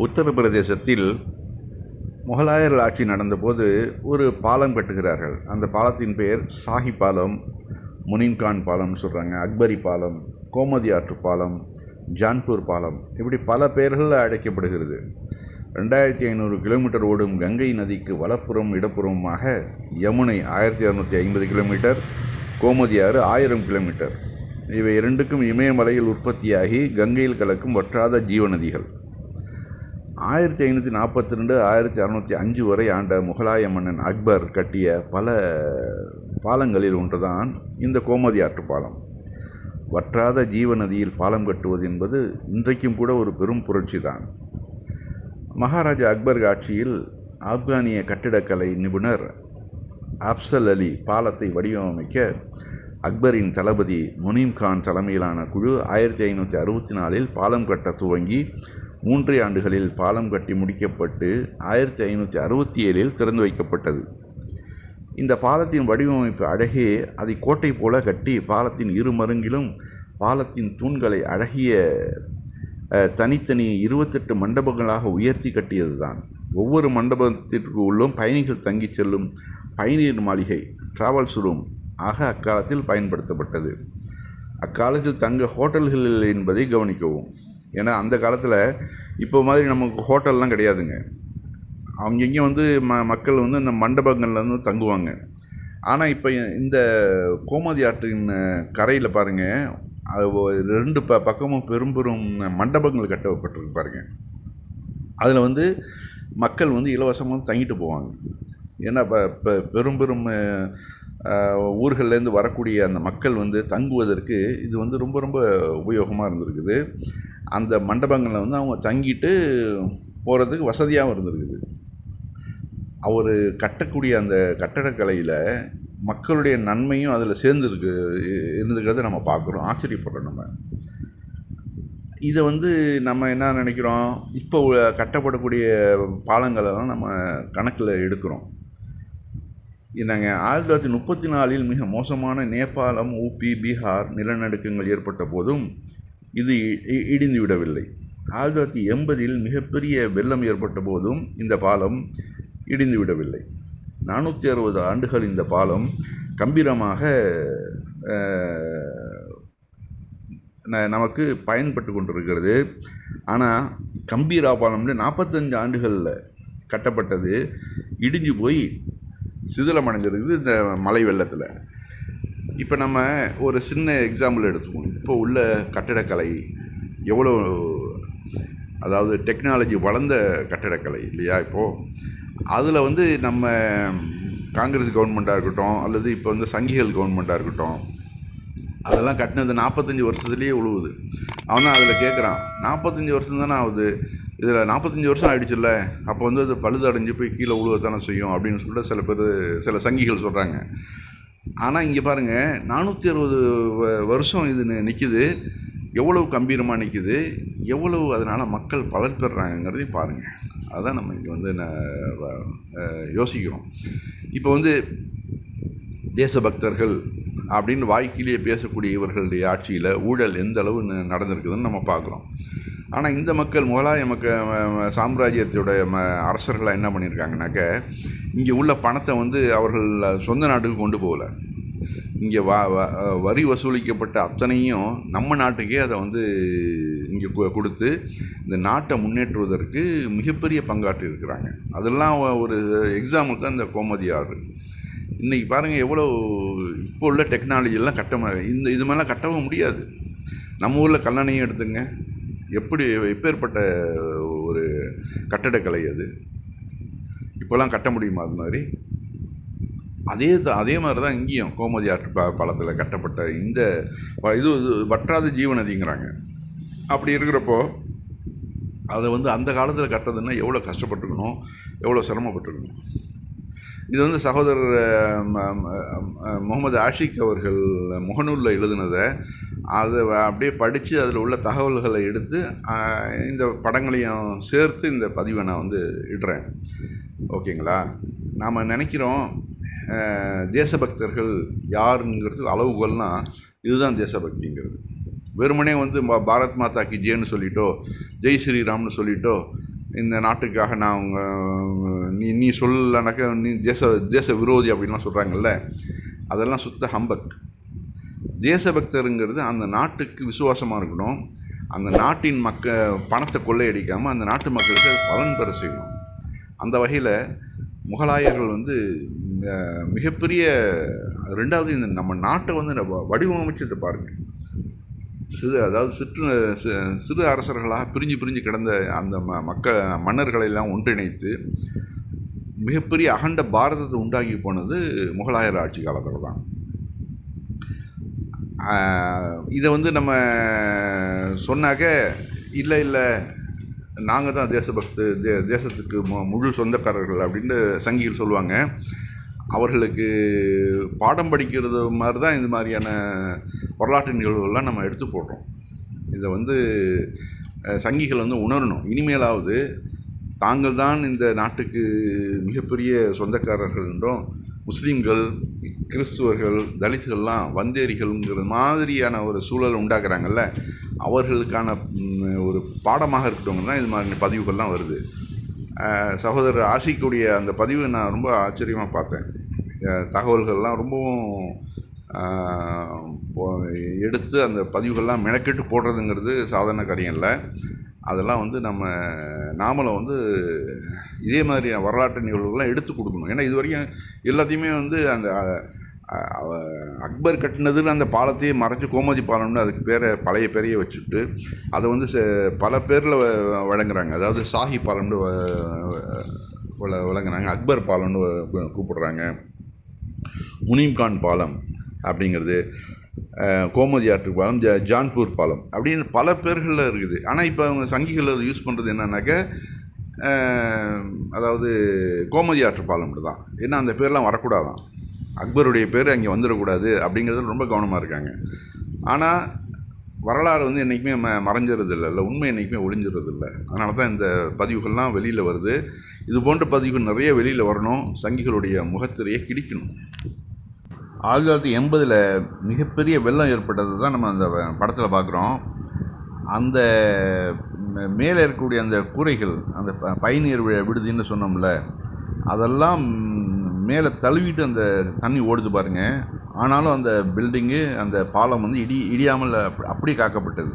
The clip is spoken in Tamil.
உத்தரப்பிரதேசத்தில் முகலாயர்கள் ஆட்சி நடந்தபோது ஒரு பாலம் கட்டுகிறார்கள். அந்த பாலத்தின் பெயர் ஷாஹி பாலம், முனிம்கான் பாலம்னு சொல்கிறாங்க, அக்பரி பாலம், கோமதி ஆற்று பாலம், ஜான்பூர் பாலம், இப்படி பல பெயர்கள் அழைக்கப்படுகிறது. 2500 கிலோமீட்டர் ஓடும் கங்கை நதிக்கு வலப்புறம் இடப்புறமாக யமுனை 1650 கிலோமீட்டர், கோமதி ஆறு 1000 கிலோமீட்டர். இவை இரண்டுக்கும் இமயமலையில் உற்பத்தியாகி கங்கையில் கலக்கும் வற்றாத ஜீவநதிகள். 1542 1605 வரை ஆண்ட முகலாய மன்னன் அக்பர் கட்டிய பல பாலங்களில் ஒன்றுதான் இந்த கோமதி ஆற்று பாலம். வற்றாத ஜீவநதியில் பாலம் கட்டுவது என்பது இன்றைக்கும் கூட ஒரு பெரும் புரட்சி தான். மகாராஜா அக்பர் ஆட்சியில் ஆப்கானிய கட்டிடக்கலை நிபுணர் அப்சல் அலி பாலத்தை வடிவமைக்க அக்பரின் தளபதி முனிம்கான் தலைமையிலான குழு 1564 பாலம் கட்ட துவங்கி 3 ஆண்டுகளில் பாலம் கட்டி முடிக்கப்பட்டு 1567 திறந்து வைக்கப்பட்டது. இந்த பாலத்தின் வடிவமைப்பு அழகே அதை கோட்டை போல கட்டி பாலத்தின் இருமருங்கிலும் பாலத்தின் தூண்களை அழகிய தனித்தனி 28 மண்டபங்களாக உயர்த்தி கட்டியது தான். ஒவ்வொரு மண்டபத்திற்கு உள்ளும் பயணிகள் தங்கி செல்லும் பயணியர் மாளிகை, டிராவல்ஸ் ரூம் ஆக அக்காலத்தில் பயன்படுத்தப்பட்டது. அக்காலத்தில் தங்க ஹோட்டல்களில் என்பதை கவனிக்கவும். ஏன்னா அந்த காலத்தில் இப்போ மாதிரி நமக்கு ஹோட்டல்லாம் கிடையாதுங்க. அங்கங்கே மக்கள் அந்த மண்டபங்கள்லேருந்து தங்குவாங்க. ஆனால் இப்போ இந்த கோமதி ஆற்றின் கரையில் பாருங்கள், அது 2 பக்கமும் பெரும் பெரும் மண்டபங்கள் கட்டப்பட்டிருக்கு பாருங்கள். அதில் மக்கள் இலவசமாக தங்கிட்டு போவாங்க. ஏன்னா இப்போ பெரும் பெரும் ஊர்கள்லேருந்து வரக்கூடிய அந்த மக்கள் தங்குவதற்கு இது ரொம்ப ரொம்ப உபயோகமாக இருந்திருக்குது. அந்த மண்டபங்களில் அவங்க தங்கிட்டு போகிறதுக்கு வசதியாகவும் இருந்திருக்குது. அவர் கட்டக்கூடிய அந்த கட்டடக்கலையில் மக்களுடைய நன்மையும் அதில் இருந்துக்கிறத நம்ம பார்க்குறோம், ஆச்சரியப்படுறோம். இதை நம்ம என்ன நினைக்கிறோம், இப்போ கட்டப்படக்கூடிய பாலங்களெல்லாம் நம்ம கணக்கில் எடுக்கிறோம். நாங்க 1934 மிக மோசமான நேபாளம், ஊபி, பீகார் நிலநடுக்கங்கள் ஏற்பட்ட போதும் இது இடிந்து விடவில்லை. 1980 மிகப்பெரிய வெள்ளம் ஏற்பட்ட போதும் இந்த பாலம் இடிந்து விடவில்லை. 460 ஆண்டுகள் இந்த பாலம் கம்பீரமாக நமக்கு பயன்பட்டு கொண்டிருக்கிறது. ஆனால் கம்பீரா பாலம்னு 45 ஆண்டுகளில் கட்டப்பட்டது இடிஞ்சு போய் சிதிலமடைஞ்சிருக்குது இந்த மழை வெள்ளத்தில். இப்போ நம்ம ஒரு சின்ன எக்ஸாம்பிள் எடுத்துக்கோம். இப்போ உள்ள கட்டடக்கலை எவ்வளோ, அதாவது டெக்னாலஜி வளர்ந்த கட்டடக்கலை இல்லையா? இப்போது அதில் நம்ம காங்கிரஸ் கவர்மெண்ட்டாக இருக்கட்டும், அல்லது இப்போ சங்கிகள் கவர்மெண்ட்டாக இருக்கட்டும், அதெல்லாம் கட்டினது 45 வருஷத்துலேயே உழுவுது. அவன் தான் அதில் கேட்குறான், 45 வருஷம் தானே ஆகுது, இதில் 45 வருஷம் ஆகிடுச்சுல்ல, அப்போ அது பழுது அடைஞ்சு போய் கீழே உழுவத்தானே செய்யும் அப்படின்னு சொல்லிட்டு சில சங்கிகள் சொல்கிறாங்க. ஆனால் இங்கே பாருங்கள், 460 வருஷம் இது நிற்கிது, எவ்வளவு கம்பீரமாக நிற்கிது, எவ்வளவு அதனால் மக்கள் பலன் பெறுறாங்கிறதையும் பாருங்கள். அதுதான் நம்ம இங்கே யோசிக்கிறோம். இப்போ தேசபக்தர்கள் அப்படின்னு வாய்க்கிலேயே பேசக்கூடிய இவர்களுடைய ஆட்சியில் ஊழல் எந்த அளவு நடந்திருக்குதுன்னு நம்ம பார்க்குறோம். ஆனால் இந்த மக்கள், முகலாய சாம்ராஜ்யத்தோடைய அரசர்களாக என்ன பண்ணியிருக்காங்கனாக்க, இங்கே உள்ள பணத்தை அவர்கள் சொந்த நாட்டுக்கு கொண்டு போகல. இங்கே வரி வசூலிக்கப்பட்ட அத்தனையும் நம்ம நாட்டுக்கே அதை இங்கே கொடுத்து இந்த நாட்டை முன்னேற்றுவதற்கு மிகப்பெரிய பங்காற்றி இருக்கிறாங்க. அதெல்லாம் ஒரு எக்ஸாம்பிள் தான் இந்த கோமதி ஆறு. இன்றைக்கி பாருங்கள் எவ்வளோ இப்போ உள்ள டெக்னாலஜிலாம் இது மாதிரிலாம் கட்டவும் முடியாது. நம்ம ஊரில் கல்லணையும் எடுத்துங்க, எப்பேற்பட்ட ஒரு கட்டடக்கலை அது. இப்போலாம் கட்ட முடியுமா அது மாதிரி? அதே மாதிரி தான் இங்கேயும் கோமதி ஆற்று பாலத்தில் கட்டப்பட்ட இந்த இது வற்றாத ஜீவநதிங்கிறாங்க. அப்படி இருக்கிறப்போ அதை அந்த காலத்தில் கட்டுறதுன்னா எவ்வளோ கஷ்டப்பட்டுருக்கணும், எவ்வளோ சிரமப்பட்டுருக்கணும். இது சகோதரர் முகமது ஆஷிக் அவர்கள் முகநூலில் எழுதுனதை அதை அப்படியே படித்து அதில் உள்ள தகவல்களை எடுத்து இந்த படங்களையும் சேர்த்து இந்த பதிவை நான் இடுறேன். ஓகேங்களா? நாம் நினைக்கிறோம் தேசபக்தர்கள் யாருங்கிறது அளவுகோல்னால் இதுதான் தேசபக்திங்கிறது. வெறுமனே பாரத் மாதா கி ஜெய்னு சொல்லிட்டோ, ஜெய் ஸ்ரீராம்னு சொல்லிட்டோ இந்த நாட்டுக்காக நான் நீ நீ சொல்லனாக்கா நீ தேச விரோதி அப்படின்லாம் சொல்கிறாங்கல்ல, அதெல்லாம் சுத்த ஹம்பக். தேசபக்தருங்கிறது அந்த நாட்டுக்கு விசுவாசமாக இருக்கணும், அந்த நாட்டின் பணத்தை கொள்ளையடிக்காமல் அந்த நாட்டு மக்களுக்கு பலன் பெற செய்யணும். அந்த வகையில் முகலாயர்கள் வந்து மிகப்பெரிய, ரெண்டாவது இந்த நம்ம நாட்டை வந்து வடிவமைச்சதை பாருங்கள். அதாவது சிறு அரசர்களாக பிரிஞ்சு கிடந்த அந்த மன்னர்களெல்லாம் ஒன்றிணைத்து மிகப்பெரிய அகண்ட பாரதத்தை உண்டாக்கி போனது முகலாயர் ஆட்சி காலத்தில் தான். இதை வந்து நம்ம சொன்னாக்க இல்லை நாங்கள் தான் தேசத்துக்கு முழு சொந்தக்காரர்கள் அப்படின்னு சங்கிகள் சொல்லுவாங்க. அவர்களுக்கு பாடம் படிக்கிறது மாதிரி தான் இந்த மாதிரியான வரலாற்று நிகழ்வுகள்லாம் நம்ம எடுத்து போடுறோம். இதை வந்து சங்கிகள் வந்து உணரணும். இனிமேலாவது தாங்கள் தான் இந்த நாட்டுக்கு மிகப்பெரிய சொந்தக்காரர்கள் என்றும், முஸ்லீம்கள், கிறிஸ்துவர்கள், தலித்துகள்லாம் வந்தேரிகள்ங்கிற மாதிரியான ஒரு சூழல் உண்டாக்குறாங்கல்ல, அவர்களுக்கான ஒரு பாடமாக இருக்கட்டும் தான் இது மாதிரி பதிவுகள்லாம் வருது. சகோதரர் ஆஷிக்குடைய அந்த பதிவை நான் ரொம்ப ஆச்சரியமாக பார்த்தேன். தகவல்கள்லாம் ரொம்பவும் எடுத்து அந்த பதிவுகள்லாம் மெனக்கெட்டு போடுறதுங்கிறது சாதாரண காரியம் இல்லை. அதெல்லாம் வந்து நாமளும் வந்து இதே மாதிரியான வரலாற்று நிகழ்வுகள்லாம் எடுத்து கொடுக்கணும். ஏன்னா இது வரைக்கும் எல்லாத்தையுமே வந்து அந்த அக்பர் கட்டினதுன்னு அந்த பாலத்தையே மறைச்சி கோமதி பாலம்னு அதுக்கு பழைய பேரையே வச்சுட்டு அதை வந்து பல பேரில் வழங்குறாங்க. அதாவது ஷாஹி பாலம்னு வழங்குறாங்க, அக்பர் பாலம்னு கூப்பிடுறாங்க, முனீம்கான் பாலம் அப்படிங்கிறது, கோமதி ஆற்று பாலம், ஜான்பூர் பாலம் அப்படின்னு பல பேர்களில் இருக்குது. ஆனால் இப்போ அவங்க சங்கிகள் அதை யூஸ் பண்ணுறது என்னன்னாக்க அதாவது கோமதி ஆற்று பாலம் தான். ஏன்னா அந்த பேர்லாம் வரக்கூடாதான், அக்பருடைய பேர் அங்கே வந்துடக்கூடாது அப்படிங்கிறதுல ரொம்ப கவனமாக இருக்காங்க. ஆனால் வரலாறு வந்து என்றைக்குமே மறைஞ்சிறது இல்லை, உண்மை என்றைக்குமே ஒளிஞ்சிறது இல்லை. அதனால தான் இந்த பதிவுகள்லாம் வெளியில் வருது. இது போன்ற பதிவுகள் நிறைய வெளியில் வரணும், சங்கிகளுடைய முகத்திரையை கிடிக்கணும். 1980 மிகப்பெரிய வெள்ளம் ஏற்பட்டது தான் நம்ம அந்த படத்தில் பார்க்குறோம். அந்த மேலே இருக்கக்கூடிய அந்த கூரைகள், அந்த பயணியர் விடுதின்னு சொன்னோம்ல, அதெல்லாம் மேலே தழுவிட்டு அந்த தண்ணி ஓடுது பாருங்கள். ஆனாலும் அந்த பில்டிங்கு, அந்த பாலம் வந்து இடியாமல் அப்படியே காக்கப்பட்டது.